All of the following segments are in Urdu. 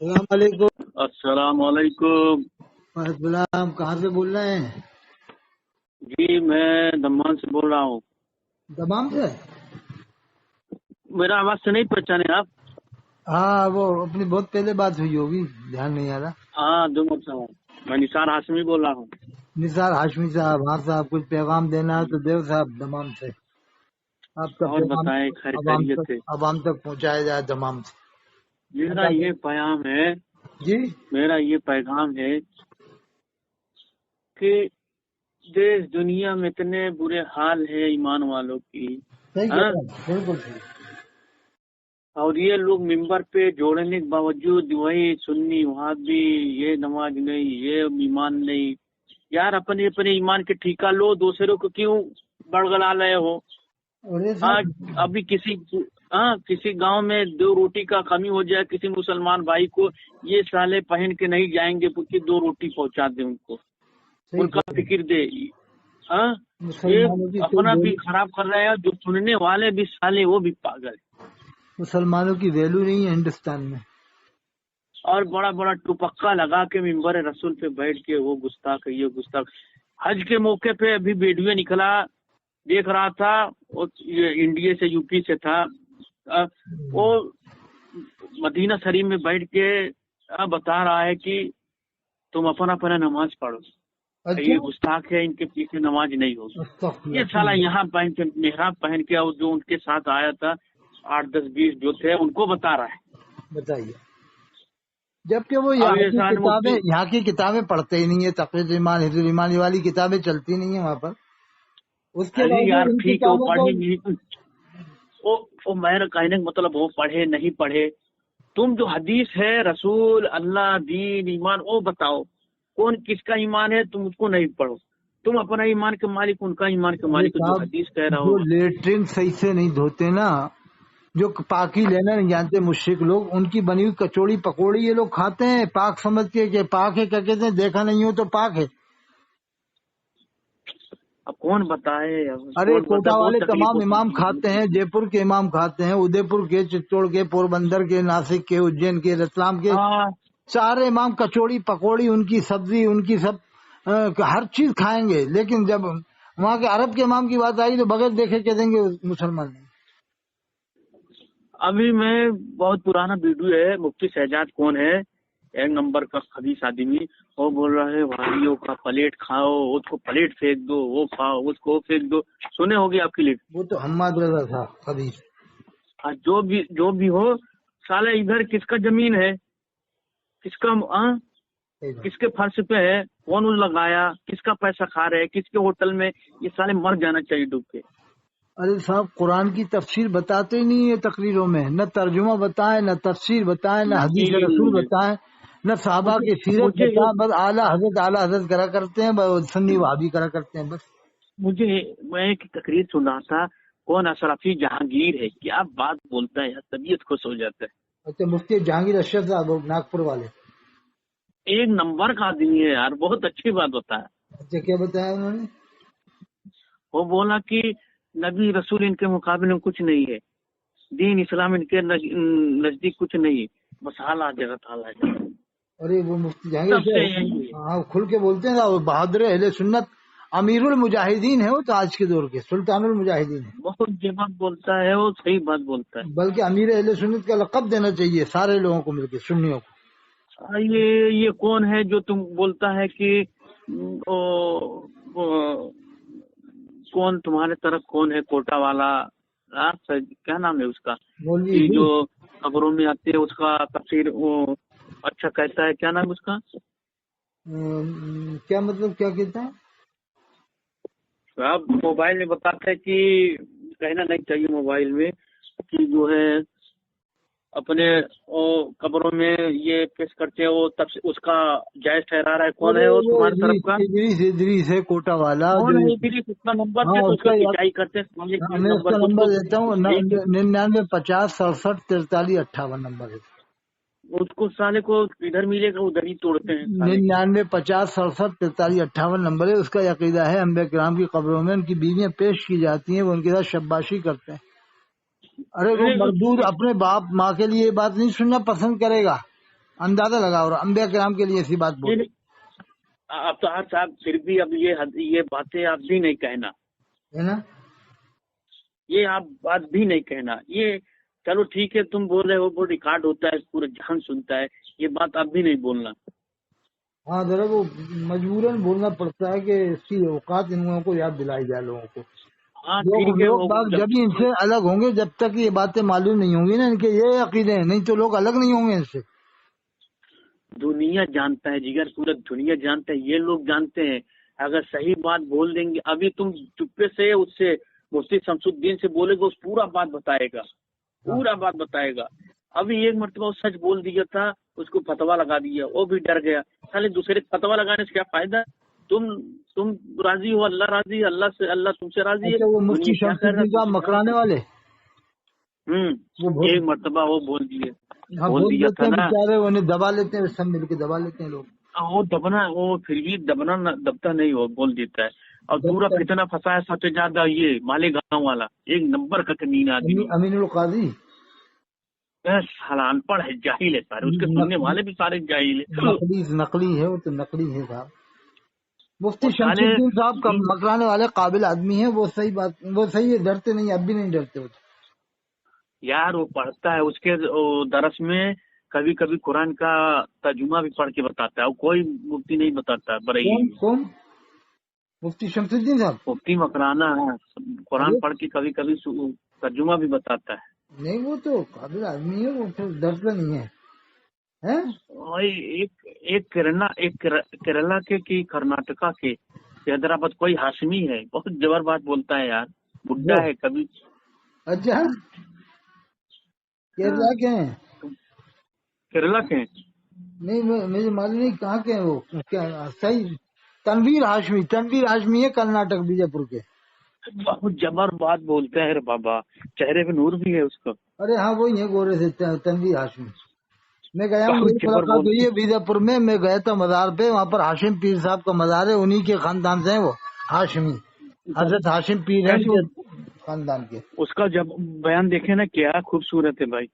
السلام علیکم۔ السلام علیکم وعلیکم السلام۔ کہاں سے بول رہے ہیں؟ جی میں دمان سے بول رہا ہوں۔ دمام سے؟ میرا آواز سے نہیں پہچانے آپ؟ ہاں، وہ اپنی بہت پہلے بات ہوئی ہوگی، دھیان نہیں آ رہا۔ ہاں دمن صاحب، میں نثار ہاشمی بول رہا ہوں۔ نثار ہاشمی صاحب، ہاں صاحب، کچھ پیغام دینا ہے تو دیو صاحب دمام سے۔ آپ کا اور پیغام بتائیں، خیر خیریت ہے؟ عوام تک پہنچایا جائے دمام سے۔ میرا یہ پیام ہے، جی، میرا یہ پیغام ہے کہ دیش دنیا میں اتنے برے حال ہے ایمان والوں کی، صحیح کہہ ہاں، رہے ہیں، بالکل صحیح۔ اور یہ لوگ ممبر پہ جوڑنے کے باوجود وہی سنی وہاں بھی یہ نماز نہیں، یہ ایمان نہیں۔ یار اپنے اپنے ایمان کے ٹھیکہ لو، دوسروں کو کیوں بڑگلا رہے ہو؟ اور یہ آج صاحب ابھی کسی گاؤں میں 2 روٹی کا کمی ہو جائے کسی مسلمان بھائی کو، یہ سالے پہن کے نہیں جائیں گے کہ 2 روٹی پہنچا دیں ان کو، ان کا فکر دے۔ ہاں، یہ مسلمانوں کی اپنا بھی خراب کر رہے ہیں، جو سننے والے بھی سالے وہ بھی پاگل ہیں۔ مسلمانوں کی ویلو نہیں ہے ہندوستان میں۔ اور بڑا بڑا ٹوپکا لگا کے ممبر رسول پہ بیٹھ کے وہ گستاخ ہے، یہ گستاخ۔ حج کے موقع پہ ابھی ویڈیو نکلا، دیکھ رہا تھا، یہ انڈیا سے یو پی سے تھا، وہ مدینہ شریف میں بیٹھ کے بتا رہا ہے کہ تم اپنا اپنا نماز پڑھو۔ یہ گستاخ ہے، ان کے پیچھے نماز نہیں ہوگی۔ یہ سالہ یہاں پہن کے محراب پہن کے، اور جو ان کے ساتھ آیا تھا 8 10 20 جو تھے ان کو بتا رہا ہے۔ بتائیے، جبکہ وہ یہاں کی کتابیں پڑھتے ہی نہیں ہے، تقریر ایمان، حفظ ایمان والی کتابیں چلتی نہیں ہیں وہاں پر۔ اس کے بعد یار ٹھیک ہے، وہ پڑھے نہیں، وہ میرا کہنے کا مطلب وہ پڑھے نہیں پڑھے، تم جو حدیث ہے رسول اللہ دین ایمان وہ بتاؤ، کون کس کا ایمان ہے، تم اس کو نہیں پڑھو۔ تم اپنا ایمان کے مالک، ان کا ایمان کے مالک، جو حدیث کہہ رہا ہو۔ جو لیٹرین صحیح سے نہیں دھوتے نا، جو پاکی لینا نہیں جانتے مشرک لوگ، ان کی بنی ہوئی کچوڑی پکوڑی یہ لوگ کھاتے ہیں پاک سمجھ کے کہ پاک ہے، کیا کہتے ہیں، دیکھا نہیں ہو تو پاک ہے۔ اب کون بتائے؟ ارے کوٹا والے تمام امام کھاتے ہیں، جے پور کے امام کھاتے ہیں، ادے پور کے، چتوڑ کے، پور بندر کے، ناسک کے، اجین کے، رتلام کے، سارے امام کچوڑی پکوڑی، ان کی سبزی، ان کی سب ہر چیز کھائیں گے، لیکن جب وہاں کے عرب کے امام کی بات آئی تو بغیر دیکھے کہہ دیں گے مسلمان نہیں۔ ابھی میں بہت پرانا ویڈیو ہے، مفتی شہزاد کون ہے، 1 نمبر کا خبیث آدمی، وہ بول رہا ہے بھائیوں کا پلیٹ کھاؤ، اس کو پلیٹ پھینک دو، وہ کھاؤ، اس کو پھینک دو۔ سنے ہوگی آپ کلپ؟ وہ تو حماد رضا تھا خبیث۔ جو بھی ہو، سالے ادھر کس کا زمین ہے، کس کا کس کے فرش پہ ہے، کون لگایا، کس کا پیسہ کھا رہے، کس کے ہوٹل میں، یہ سالے مر جانا چاہیے ڈوب کے۔ ارے صاحب، قرآن کی تفسیر بتاتے ہی نہیں ہے تقریروں میں، نہ ترجمہ بتائیں، نہ تفسیر بتائیں، نہ حدیث رسول بتائیں، نہ صحابہ کی سیرت بتائیں، بس اعلیٰ حضرت کرا کرتے ہیں، سنی وہابی کرا کرتے ہیں بس۔ میں ایک تقریر سن رہا تھا، کون اشرفی جہانگیر ہے، کیا بات بولتا ہے، طبیعت خوش ہو جاتا ہے۔ اچھا، مفتی جہانگیر اشرف صاحب ناگپور والے 1 نمبر کا آدمی ہے یار، بہت اچھی بات ہوتا ہے۔ اچھا، کیا بتایا انہوں نے؟ وہ بولا کہ نبی رسول ان کے مقابلے میں کچھ نہیں ہے، دین اسلام ان کے نزدیک کچھ نہیں، بس اعلیٰ حضرت اعلیٰ حضرت۔ ارے وہ مفتی جہانگیر کھل کے بولتے ہیں، بہادر اہل سنت، امیر المجاہدین ہے وہ تو آج کے دور کے، سلطان المجاہدین ہے، بہت بات بولتا ہے، وہ صحیح بات بولتا ہے۔ بلکہ امیر اہل سنت کا لقب دینا چاہیے سارے لوگوں کو مل کے، سنیوں کو۔ یہ کون ہے جو تم بولتا ہے کہ کون تمہارے طرف کون ہے، کوٹا والا، کیا نام ہے اس کا، جو خبروں میں آتے ہے، اس کا تفسیر اچھا کہتا ہے، کیا نام اس کا؟ کیا مطلب، کیا کہتا ہے؟ آپ موبائل میں بتاتے ہیں کہ کہنا نہیں چاہیے موبائل میں، کہ جو ہے اپنے خبروں میں یہ پیش کرتے ہیں، وہ تب اس کا جائز ٹھہرا رہا ہے، کون ہے وہ تمہاری طرف کا؟ ادریس ہے کوٹا والا، کون ہے ادریس؟ اس کا نمبر دے تو اس کا کھینچائی کرتے ہیں۔ میں اس کا نمبر دیتا ہوں، 99 50 67 43 58 نمبر ہے۔ اس کو سالے کو ادھر ملے گا ادھر ہی توڑتے ہیں۔ 99 50 67 43 58 نمبر ہے۔ اس کا عقیدہ ہے انبیاء کرام کی قبروں میں ان کی بیویاں پیش کی جاتی ہیں، وہ ان کے ساتھ شباشی کرتے ہیں۔ ارے وہ مردود اپنے باپ ماں کے لیے یہ بات نہیں سننا پسند کرے گا، اندازہ لگاؤ رہا انبیاء کرام کے لیے ایسی بات بول. اب تو صاحب پھر بھی اب یہ باتیں آپ بھی نہیں کہنا ہے نا, یہ آپ بات بھی نہیں کہنا. یہ چلو ٹھیک ہے تم بول رہے ہو, وہ ریکارڈ ہوتا ہے, پورا جہان سنتا ہے, یہ بات آپ بھی نہیں بولنا. ہاں ذرا وہ مجبوراً بولنا پڑتا ہے کہ اس کی اوقات ان لوگوں کو یاد دلائی جائے لوگوں کو. ہاں ٹھیک ہے. لوگ باغ جب ہی ان سے الگ ہوں گے, جب تک یہ باتیں معلوم نہیں ہوں گی نا ان کے یہ عقیدے ہیں, نہیں تو لوگ الگ نہیں ہوں گے ان سے. دنیا جانتا ہے جگر, پورا دنیا جانتا ہے, یہ لوگ جانتے ہیں. اگر صحیح بات بول دیں گے, ابھی تم چپے سے اس سے مفتی شمس الدین سے بولے گا, اس پورا بات بتائے گا, پورا بات بتائے گا. ابھی ایک مرتبہ سچ بول دیا تھا, اس کو فتوا لگا دیا, وہ بھی ڈر گیا. سالے دوسرے فتوا لگانے سے کیا فائدہ؟ تم راضی ہو, اللہ راضی, اللہ سے, اللہ تم سے راضی ہے. وہ مفتی شمس الدین صاحب مکرانے والے ایک مرتبہ وہ بول دیے, بول دیتے ہیں بیچارے, انہیں دبا لیتے ہیں, سب مل کے دبا لیتے ہیں لوگ. وہ دبنا, وہ پھر بھی دبتا نہیں, ہو بول دیتا ہے. اور پورا فتنہ پھنسایا سب سے زیادہ یہ مالے گاؤں والا, ایک نمبر کا کمینہ آدمی امین القاضی. ان پڑھ ہے, جاہل ہے سارے, اس کے سننے والے بھی سارے جاہل ہیں. نقلی ہے, وہ تو نقلی ہے صاحب. مفتی شمس الدین صاحب کا مکرانے والے قابل آدمی ہیں, وہ صحیح بات, وہ صحیح ہے, ڈرتے نہیں, اب بھی نہیں ڈرتے. وہ یار وہ پڑھتا ہے, اس کے درس میں کبھی کبھی قرآن کا ترجمہ بھی پڑھ کے بتاتا ہے, کوئی مفتی نہیں بتاتا. کون مفتی شمس الدین صاحب؟ مفتی مکرانا ہے, قرآن پڑھ کے کبھی کبھی ترجمہ بھی بتاتا ہے. نہیں وہ تو قابل آدمی ہے, وہ پھر ڈرتا نہیں ہے. ایک کیرلا کے کرناٹکا کے حیدرآباد کوئی ہاشمی ہے, بہت زبر بات بولتا ہے یار, بڈھا ہے کبھی. اچھا کیرلا کے ہیں؟ کیرلا کے نہیں, مجھے معلوم نہیں کہاں کے ہیں وہ. صحیح, تنویر ہاشمی ہے, کرناٹک بیجا پور کے. بہت زبر بات بولتا ہے بابا, چہرے پہ نور بھی ہے اس کو. ارے ہاں وہی ہے گورے سے, تنویر ہاشمی. میں گیا ہوں, میری ملاقات ہوئی ہے بیجا پور میں. میں گیا تھا مزار پہ, وہاں پر ہاشم پیر صاحب کا مزار ہے, انہی کے خاندان سے ہیں وہ ہاشمی, حضرت ہاشم پیر ہیں خاندان کے. اس کا جب بیان دیکھے نا, کیا خوبصورت ہے بھائی.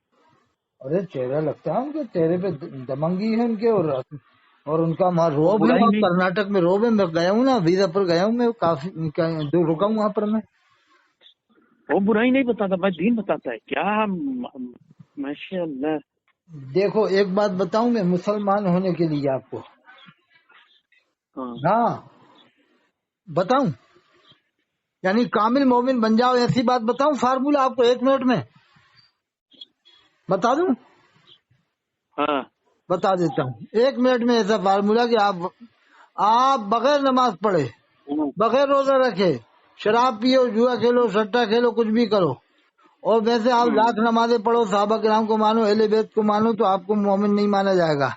ارے چہرہ لگتا ہے ان کے چہرے پہ دمنگی ہے ان کے, اور ان کا وہاں روب ہے, کرناٹک میں روب ہے. میں گیا ہوں نا, بیجا پور گیا ہوں میں, کافی رکا ہوں وہاں پر. میں وہ برائی نہیں بتاتا بھائی, دین بتاتا ہے. کیا ماشاء اللہ. دیکھو ایک بات بتاؤں میں, مسلمان ہونے کے لیے آپ کو, ہاں بتاؤں, یعنی کامل مومن بن جاؤ, ایسی بات بتاؤں فارمولہ آپ کو 1 منٹ میں بتا دوں. ہاں بتا دیتا ہوں 1 منٹ میں ایسا فارمولہ کہ آپ بغیر نماز پڑھے, بغیر روزہ رکھے, شراب پیو, جوا کھیلو, سٹا کھیلو, کچھ بھی کرو, اور ویسے آپ لاکھ نمازیں پڑھو, صحابہ کرام کو مانو, اہل بیت کو مانو, تو آپ کو مومن نہیں مانا جائے گا.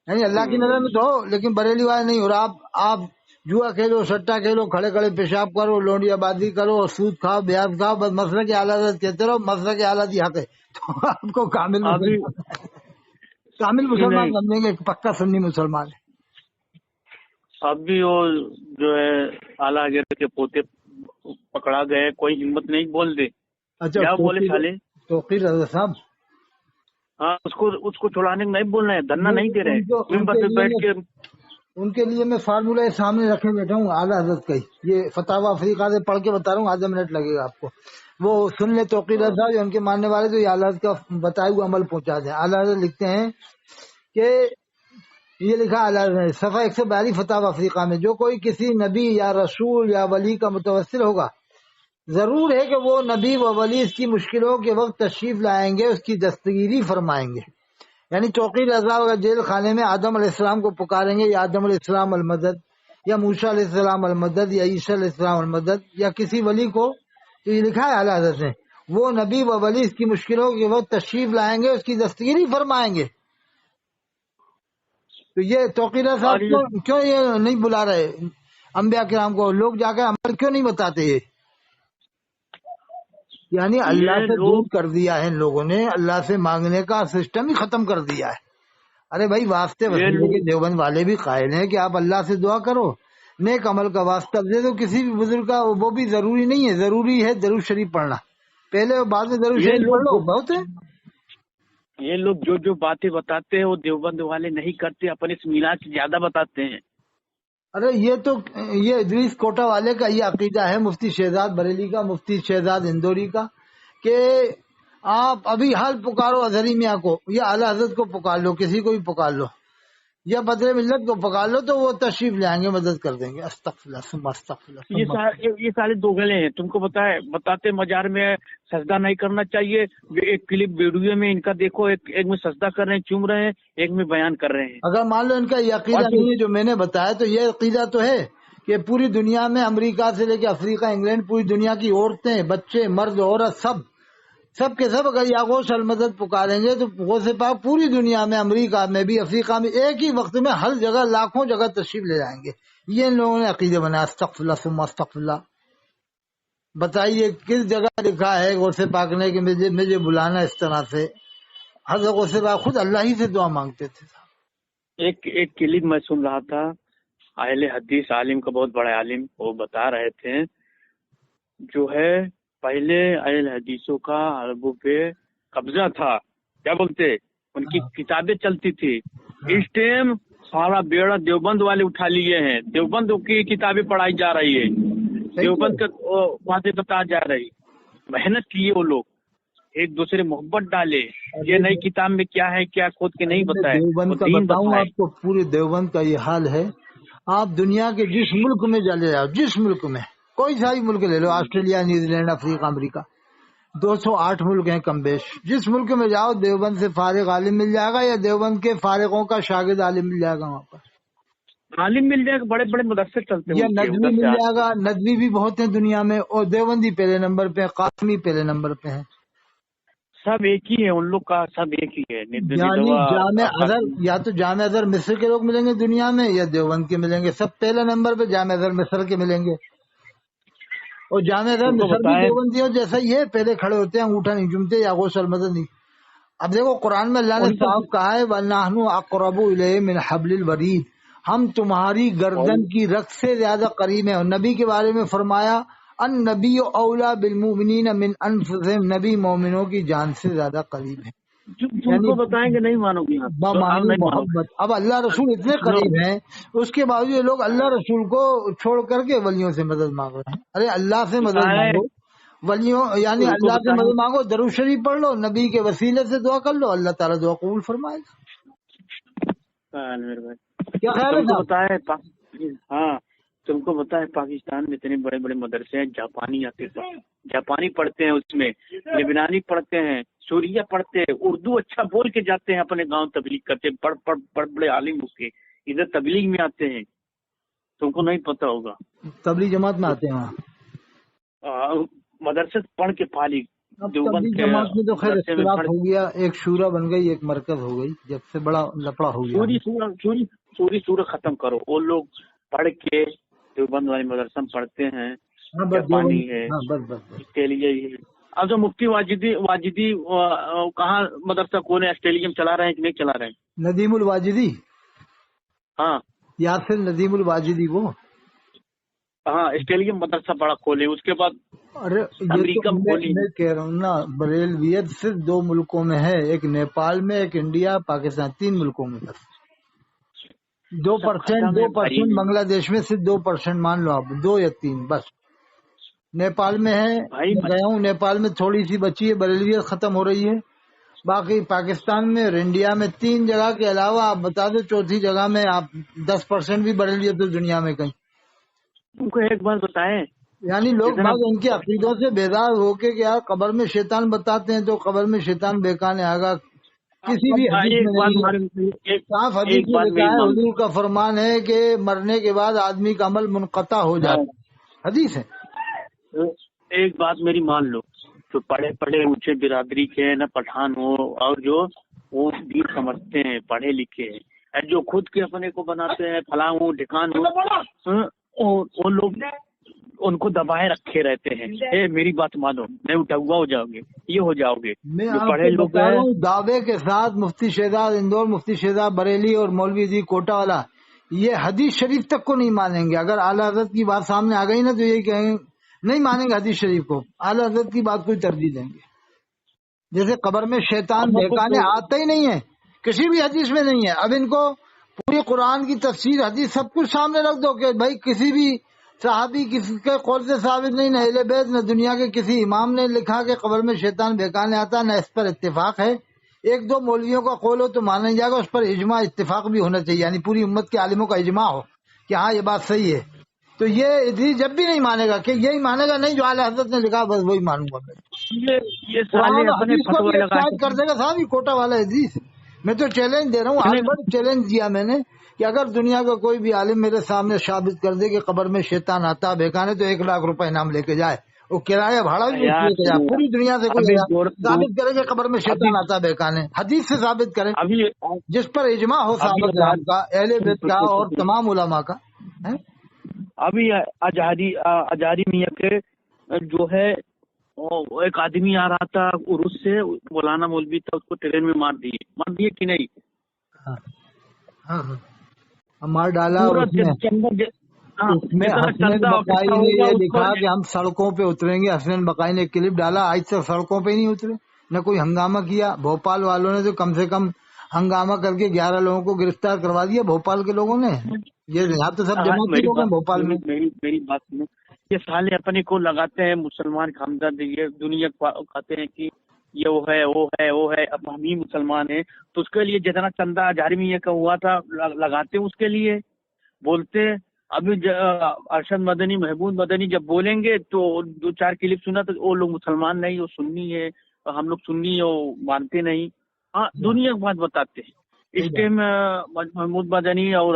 یعنی اللہ کی نظر میں تو ہو, لیکن بریلی والے نہیں. اور آپ جوا کھیلو, سٹا کھیلو, کھڑے کھڑے پیشاب کرو, لونڈی آبادی کرو, سود کھاؤ, بیاض کھاؤ, بس مسئلہ کی حالت کہتے رہو, مسئلہ کی حالت یہ حق ہے, تو آپ کو کامل مسلمان بنیں گے, پکا سنی مسلمان ہے. اب بھی وہ جو ہے اعلیٰ حضرت کے پوتے پکڑا گئے, کوئی ہمت نہیں بول دے. اچھا کیا بولے سالے توقیر رضا صاحب, ہاں اس کو چھڑانے میں نہیں بول رہے ہیں, دھرنا نہیں دے رہے ہیں, ممبر پہ بیٹھ کے. ان کے لیے میں فارمولہ سامنے رکھے بیٹھا ہوں, اعلیٰ حضرت کا ہی. یہ فتاوی افریقہ سے پڑھ کے بتا رہا ہوں, آدھا منٹ لگے گا آپ کو. وہ سن لے توقیر رضا, جو ان کے ماننے والے, تو یہ اعلیٰ حضرت کا بتائے ہوئے عمل پہنچا دیں. اعلیٰ حضرت لکھتے ہیں کہ یہ لکھا اعلیٰ حضرت صفحہ 142 فتاوی افریقہ میں, جو کوئی کسی نبی یا رسول یا ولی کا متوسل ہوگا, ضرور ہے کہ وہ نبی و ولی اس کی مشکلوں کے وقت تشریف لائیں گے, اس کی دستگیری فرمائیں گے. یعنی توقیر رضا کا جیل خانے میں آدم علیہ السلام کو پکاریں گے, یا آدم علیہ السلام المدد, یا موسیٰ علیہ السلام المدد, یا عیسیٰ علیہ السلام المدد, یا کسی ولی کو. تو یہ لکھا ہے اعلیٰ حضرت نے, وہ نبی و ولی اس کی مشکلوں کے وقت تشریف لائیں گے, اس کی دستگیری فرمائیں گے. تو یہ توقیر صاحب کیوں یہ نہیں بلا رہے انبیاء کرام کو؟ لوگ جا کر عمل کیوں نہیں بتاتے؟ یہ یعنی اللہ سے دور کر دیا ہے ان لوگوں نے, اللہ سے مانگنے کا سسٹم ہی ختم کر دیا ہے. ارے بھائی واسطے وسیلے کے دیوبند والے بھی قائل ہیں کہ آپ اللہ سے دعا کرو, نیک عمل کا واسطہ دے دو کسی بھی بزرگ کا, وہ بھی ضروری نہیں ہے. ضروری ہے درود شریف پڑھنا, پہلے اور بعد میں درود شریف پڑھ لو, بہت ہے. یہ لوگ جو جو باتیں بتاتے ہیں وہ دیوبند والے نہیں کرتے، اپنے سمینا سے زیادہ بتاتے ہیں. ارے یہ ادریس کوٹا والے کا یہ عقیدہ ہے، مفتی شہزاد بریلی کا، مفتی شہزاد اندوری کا، کہ آپ ابھی حال پکارو اظہری میاں کو یا اعلی حضرت کو پکار لو، کسی کو بھی پکار لو یا بدر ملت کو پکار لو تو وہ تشریف لے آئیں گے، مدد کر دیں گے. استغفر اللہ ثم استغفر اللہ. یہ سارے دوگلے ہیں. تم کو بتاتے مزار میں سجدہ نہیں کرنا چاہیے. ایک کلپ ویڈیو میں ان کا دیکھو، ایک میں سجدہ کر رہے ہیں، چوم رہے ہیں، ایک میں بیان کر رہے ہیں. اگر مان لو ان کا یہ عقیدہ نہیں ہے جو میں نے بتایا، تو یہ عقیدہ تو ہے کہ پوری دنیا میں امریکہ سے لے کے افریقہ، انگلینڈ، پوری دنیا کی عورتیں، بچے، مرد، عورت، سب کے سب اگر یا غوث المدد پکاریں گے تو غوث پاک پوری دنیا میں، امریکہ میں بھی، افریقہ میں، ایک ہی وقت میں ہر جگہ لاکھوں جگہ تشریف لے جائیں گے. یہ ان لوگوں نے عقیدے بنایا. استغفر اللہ ثم استغفر اللہ. بتائیے کس جگہ لکھا ہے غوث پاک نے کہ مجھے بلانا اس طرح سے؟ حضرت غوث پاک خود اللہ ہی سے دعا مانگتے تھے. ایک کلپ میں سن رہا تھا، اہل حدیث عالم کا، بہت بڑا عالم، وہ بتا رہے تھے جو ہے پہلے اہل حدیثوں کا عربوں پہ قبضہ تھا، کیا بولتے، ان کی کتابیں چلتی تھی. اس ٹائم سارا بیڑا دیوبند والے اٹھا لیے ہیں، دیوبند کی کتابیں پڑھائی جا رہی ہے، دیوبند کا باتیں بتا جا رہی. محنت کیے وہ لوگ، ایک دوسرے محبت ڈالے. یہ نئی کتاب میں کیا ہے کیا کھود کے نہیں بتائے. دیوبند کا بتاؤں آپ کو، پورے دیوبند کا یہ حال ہے. آپ دنیا کے جس ملک میں چلے جاؤ، جس ملک میں، کوئی سا بھی ملک لے لو، آسٹریلیا، نیوزی لینڈ، افریقہ، امریکہ، 208 ملک ہیں کم بیش. جس ملک میں جاؤ دیوبند سے فارغ عالم مل جائے گا، یا دیوبند کے فارغوں کا شاگرد عالم مل جائے گا. وہاں پر عالم مل جائے گا، بڑے بڑے مدرسے چلتے ہیں، یا ندوی مل جائے گا. ندوی بھی بہت ہیں دنیا میں، اور دیوبندی پہلے نمبر پہ، قاسمی پہلے نمبر پہ ہیں. سب ایک ہی ہے ان لوگ کا، سب ایک ہی ہے. یعنی جامع ازہر، یا تو جامع ازہر مصر کے لوگ ملیں گے دنیا میں، یا دیوبند کے ملیں گے. سب پہلے نمبر پہ جامع ازہر مصر کے ملیں گے. اور جامع ازہر مصر بھی دیوبندیوں جیسا ہی ہے، پہلے کھڑے ہوتے ہیں، انگوٹھا نہیں چومتے، یا غوث المدد نہیں. اب دیکھو قرآن میں اللہ نے صاحب کہا ہے وَنَحْنُ أَقْرَبُ إِلَيْهِ مِنْ حَبْلِ الْوَرِيدِ، ہم تمہاری گردن کی رگ سے زیادہ قریب ہیں. اور نبی کے بارے میں فرمایا النبی اولا بالمؤمنین من انفسہم، نبی مومنوں کی جان سے زیادہ قریب ہے. تم کو بتائیں گے نہیں مانو گے، محبت. اب اللہ رسول اتنے قریب ہیں، اس کے باوجود یہ لوگ اللہ رسول کو چھوڑ کر کے ولیوں سے مدد مانگ رہے ہیں. ارے اللہ سے مدد مانگو، ولیوں یعنی اللہ سے مدد مانگو، درود شریف پڑھ لو، نبی کے وسیلے سے دعا کر لو، اللہ تعالیٰ دعا قبول فرمائے گا. کیا خیال ہے؟ ہاں تم کو بتا ہے پاکستان میں اتنے بڑے بڑے مدرسے ہیں، جاپانی آتے ہیں، جاپانی پڑھتے ہیں، اس میں لبنانی پڑھتے ہیں، سوریہ پڑھتے ہیں، اردو اچھا بول کے جاتے ہیں، اپنے گاؤں تبلیغ کرتے ہیں، بڑے بڑے عالم اس کے ادھر تبلیغ میں آتے ہیں. تم کو نہیں پتا ہوگا، تبلیغ جماعت میں آتے ہیں وہاں، مدرسے پڑھ کے پالی. تبلیغ جماعت میں تو خیر اختلاف ہو گیا، ایک شورا بن گئی، ایک مرکز ہو گئی، جب سے بڑا لفڑا ہو گیا. چوری سورہ ختم کرو. وہ لوگ پڑھ کے دیوبند والے مدرسہ پڑھتے ہیں، جاپانی ہے، آسٹریلیا ہے. اب جو مفتی واجدی کہاں مدرسہ کون ہے، آسٹریلیا میں چلا رہے ہیں کہ نہیں چلا رہے ہیں؟ ندیم الواجدی، ہاں یاسر ندیم الواجدی، وہ ہاں آسٹریلیا میں مدرسہ بڑا کھولے. اس کے بعد ارے امریکہ میں کھولی. میں کہہ رہا ہوں نا، بریلویت صرف 2 ملکوں میں ہے، ایک نیپال میں، ایک انڈیا، پاکستان، 3 ملکوں میں بس. 2% بنگلہ دیش میں، صرف 2% مان لو آپ، 2 یا 3 بس. نیپال میں ہے، گیا ہوں نیپال میں، تھوڑی سی بچی ہے، بریلویت ختم ہو رہی ہے. باقی پاکستان میں اور انڈیا میں 3 جگہ کے علاوہ آپ بتا دو چوتھی جگہ میں آپ 10% بھی بریلویت تو دنیا میں کہیں. ان کو ایک بات بتائیں، یعنی لوگ بعض ان کے عقیدوں سے بیدار ہو کے کیا قبر میں شیطان بتاتے ہیں، تو قبر میں شیطان بہکانے آئے گا. کسی بھی حدیث میں صاف حدیث میں لکھا ہے، حضور کا فرمان ہے کہ مرنے کے بعد آدمی کا عمل منقطع ہو جاتا ہے، حدیث ہے. ایک بات میری مان لو، جو پڑھے اونچے برادری کے نہ پٹھان ہو، اور جو وہ دین سمجھتے ہیں، پڑھے لکھے ہیں، جو خود کے اپنے کو بناتے ہیں فلاں ہو ڈھکان ہو، وہ لوگ ان کو دبائے رکھے رہتے ہیں. میری بات مانو، نہیں اٹھا ہوا ہو جاؤ گے، یہ ہو جاؤ گے. میں پڑھے لوگ دعوے کے ساتھ مفتی شہزاد اندور، مفتی شہزاد بریلی اور مولوی جی کوٹا والا یہ حدیث شریف تک کو نہیں مانیں گے. اگر اعلیٰ حضرت کی بات سامنے آ گئی نا تو یہی کہیں گے نہیں مانیں گے حدیث شریف کو، اعلیٰ حضرت کی بات کو ترجیح دیں گے. جیسے قبر میں شیطان بہکانے آتا ہی نہیں ہے، کسی بھی حدیث میں نہیں ہے۔ اب ان کو پوری قرآن کی تفسیر حدیث سب کچھ سامنے رکھ دو کہ بھائی کسی بھی صحابی کسی کے قول سے ثابت نہیں، نہ اہل بیت نہ دنیا کے کسی امام نے لکھا کہ قبر میں شیطان بہکانے آتا، نہ اس پر اتفاق ہے۔ ایک دو مولویوں کا قول ہو تو مانا نہیں جائے گا، اس پر اجماع اتفاق بھی ہونا چاہیے، یعنی پوری امت کے عالموں کا اجماع ہو کہ ہاں یہ بات صحیح ہے۔ تو یہ حدیث جب بھی نہیں مانے گا کہ یہی مانے گا نہیں جو اعلیٰ حضرت نے لکھا بس وہی مانوں گا میں۔ یہ قرآن سالے و اپنے حدیث کو بھی فتوے ایک لگا سائڈ کر دے گا صاحب، یہ کوٹا والا حدیث۔ میں تو چیلنج دے رہا ہوں، آج بڑا چیلنج دیا میں نے کہ اگر دنیا کا کوئی بھی عالم میرے سامنے ثابت کر دے کہ قبر میں شیطان آتا بہکانے تو 1,00,000 روپے انعام لے کے جائے، وہ کرایہ بھاڑا بھی لے کے جائے، پوری دنیا سے کوئی ثابت کرے کہ قبر میں شیطان آتا بہکانے، حدیث سے ثابت کرے جس پر اجماع ہو صحابہ کرام کا، اہل بیت کا اور تمام علماء کا۔ ابھی اجاری میاں کے جو ہے ایک آدمی آ رہا تھا عرس سے، مولانا مولوی تھا، اس کو ٹرین میں مار دیے کہ نہیں؟ مار ڈالا۔ اس میں حسنین بقائی نے یہ لکھا کہ ہم سڑکوں پہ اتریں گے، حسنین بقائی نے کلپ ڈالا، آج تک سڑکوں پہ ہی نہیں اترے، نہ کوئی ہنگامہ کیا۔ بھوپال والوں نے تو کم سے کم ہنگامہ کر کے 11 لوگوں کو گرفتار کروا دیا، بھوپال کے لوگوں نے۔ یہ یہاں تو سب جماعتی لوگ ہیں بھوپال میں۔ میری بات سنو، یہ سالے اپنے کو لگاتے ہیں مسلمان ہمدرد، یہ دنیا کہتے ہیں کہ یہ وہ ہے، اب ہم ہی مسلمان ہیں تو اس کے لیے جتنا چندہ اجاری کا ہوا تھا لگاتے اس کے لیے بولتے۔ ابھی ارشد مدنی محمود مدنی جب بولیں گے تو 2-4 کلپ سنا تو وہ لوگ مسلمان نہیں، وہ سنی ہے، ہم لوگ سنی ہے وہ مانتے نہیں۔ ہاں دنیا کی بات بتاتے ہیں۔ اس ٹائم محمود مدنی اور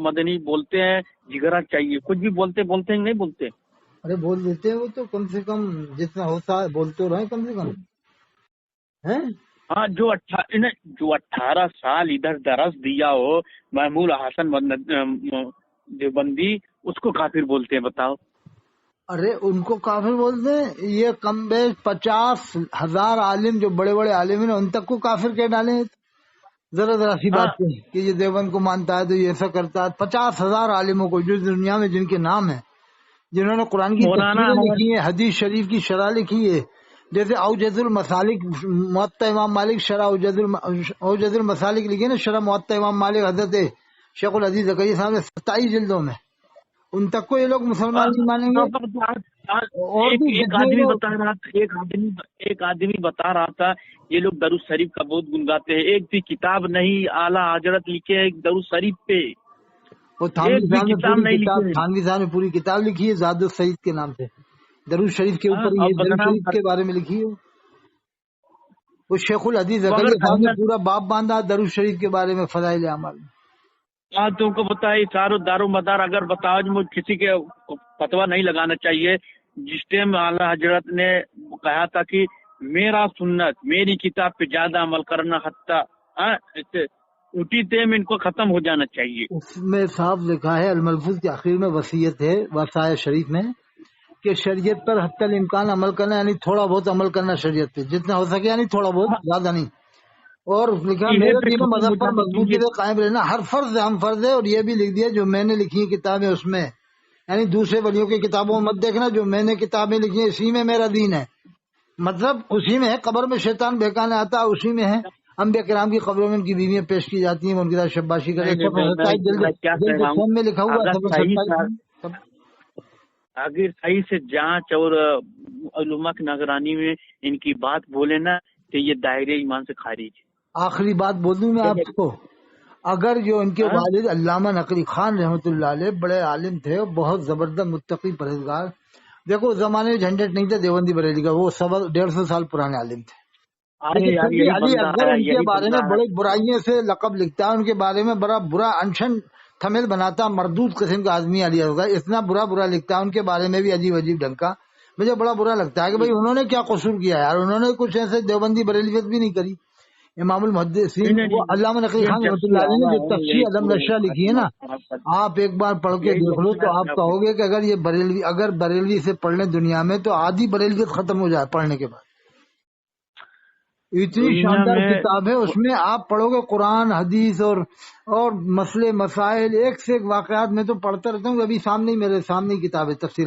مدنی بولتے ہیں جگرا چاہیے، کچھ بھی بولتے ہیں نہیں بولتے؟ ارے بول دیتے ہیں وہ تو، کم سے کم جتنا ہوتا ہے بولتے رہے کم سے کم۔ ہاں جو 18 سال ادھر درس دیا ہو محمود حسن دیوبندی، اس کو کافر بولتے ہیں، بتاؤ۔ ارے ان کو کافر بولتے ہیں، یہ کم بیش 50,000 عالم جو بڑے بڑے عالم ہیں ان تک کو کافر کہہ ڈالے۔ ذرا سی بات ہے کہ یہ دیوبند کو مانتا ہے تو یہ ایسا کرتا ہے۔ 50,000 عالموں کو جو دنیا میں جن کے نام ہیں، جنہوں نے قرآن کی تفسیریں لکھی ہیں، حدیث شریف کی شرح لکھی ہے، جیسے اوجز المسالک موطا امام مالک شرح اوجز المسالک لکھی نا، شرح موطا امام مالک حضرت شیخ العزیز زکریا صاحب نے 27 جلدوں میں، ان تک کو یہ لوگ مسلمان نہیں مانیں گے۔ ایک آدمی بتا رہا تھا یہ لوگ درود شریف کا بہت گنگاتے ہیں، ایک بھی کتاب نہیں اعلیٰ حضرت لکھے ایک درود شریف پہ، وہ تھانوی صاحب نے پوری کتاب لکھی ہے زاد السعید کے نام سے، درود شریف کے اوپر درود شریف کے بارے میں لکھی ہے۔ وہ شیخ الحدیث زکریا صاحب نے پورا باب باندھا درود شریف کے بارے میں، فضائل اعمال میں۔ ہاں تم کو بتائی چاروں دارو مدار اگر بتاؤ مجھے کسی کے فتوا نہیں لگانا چاہیے۔ جس ٹائم اعلیٰ حضرت نے کہا تھا کہ میرا سنت میری کتاب پہ زیادہ عمل کرنا حتیٰ اٹھی ٹائم ان کو ختم ہو جانا چاہیے۔ اس میں صاف لکھا ہے، الملفوظ کے آخر میں وصیت ہے وصایا شریف میں کہ شریعت پر حتی الامکان عمل کرنا، یعنی تھوڑا بہت عمل کرنا شریعت پہ جتنا ہو سکے، یعنی تھوڑا بہت، زیادہ نہیں۔ اور لکھا میرے دین و مذہب پر مضبوطی سے قائم رہنا، ہر فرض ہم فرض ہے، اور یہ بھی لکھ دیا جو میں نے لکھی کتابیں اس میں، یعنی دوسرے ولیوں کی کتابوں میں مت دیکھنا، جو میں نے کتابیں لکھی ہیں اسی میں میرا دین ہے، مطلب اسی میں ہے۔ قبر میں شیطان بہکانے آتا اسی میں ہے، انبیاء کرام کی قبروں میں ان کی بیویاں پیش کی جاتی ہیں، ان کی شباشی کرے، میں لکھا ہوا۔ اگر صحیح سے جانچ اور علماء کی نگرانی میں ان کی بات بولے نا تو یہ دائرے ایمان سے خارج۔ آخری بات بول دوں میں آپ کو، اگر جو ان کے والد علامہ نقوی خان رحمۃ اللہ علیہ بڑے عالم تھے، بہت زبردست متقی پرہیزگار، دیکھو اس زمانے میں جھنجٹ نہیں تھا دیوبندی بریلی کا، وہ 150 سال پرانے عالم تھے۔ علی اکبر ان کے بارے میں بڑی برائیوں سے لقب لکھتا ہے، ان کے بارے میں بڑا برا انشن تھمیل بناتا، مردود قسم کا آدمی علی اکبر، اتنا برا لکھتا ہے ان کے بارے میں بھی عجیب ڈھنگ کا۔ مجھے بڑا برا لگتا ہے کہ بھائی انہوں نے کیا قصور کیا یار، انہوں نے کچھ ایسے دیوبندی بریلیت بھی نہیں کری۔ امام المحدثین علامہ نقوی خان رحمۃ اللہ علیہ نے جو تفسیر علم رشا لکھی ہے نا، آپ ایک بار پڑھ کے دیکھ لو تو آپ کہو گے کہ اگر بریلوی سے پڑھ لیں دنیا میں تو آدھی بریلویت ختم ہو جائے پڑھنے کے بعد۔ اتنی شاندار کتاب ہے، اس میں آپ پڑھو گے قرآن حدیث اور مسئلے مسائل ایک سے ایک واقعات، میں تو پڑھتا رہتا ہوں، ابھی میرے سامنے کتاب ہے تفسیر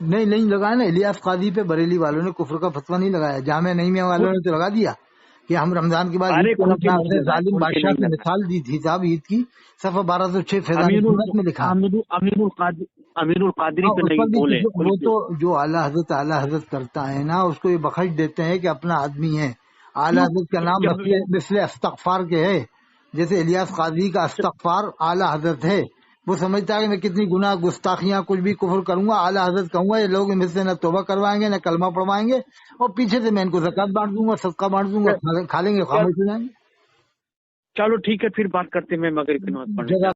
نہیں لگایا نا، الیاس قاضی پہ بریلی والوں نے کفر کا فتویٰ نہیں لگایا، جامعہ نعیمیہ والوں نے تو لگا دیا کہ ہم رمضان کے بعد عید کو اپنے اپنے ظالم بادشاہ کی مثال دی تھی صاحب عید کی، صفحہ 1206 فیضان سنت میں لکھا۔ امیر القادری پہ نہیں بولے، وہ تو جو اعلیٰ حضرت کرتا ہے نا اس کو یہ بخش دیتے ہیں کہ اپنا آدمی ہے۔ اعلیٰ حضرت کا نام مثل استغفار کے ہے، جیسے الیاس قاضی کا استغفار اعلیٰ حضرت ہے، وہ سمجھتا ہے کہ میں کتنی گناہ گستاخیاں کچھ بھی کفر کروں گا، اعلیٰ حضرت کہوں گا، یہ لوگ مجھ سے نہ توبہ کروائیں گے نہ کلمہ پڑھوائیں گے، اور پیچھے سے میں ان کو زکوٰۃ بانٹ دوں گا، صدقہ بانٹ دوں گا، کھا لیں گے، خاموش ہو جائیں گے۔ چلو ٹھیک ہے، پھر بات کرتے ہیں، میں مغرب کی نماز پڑھنے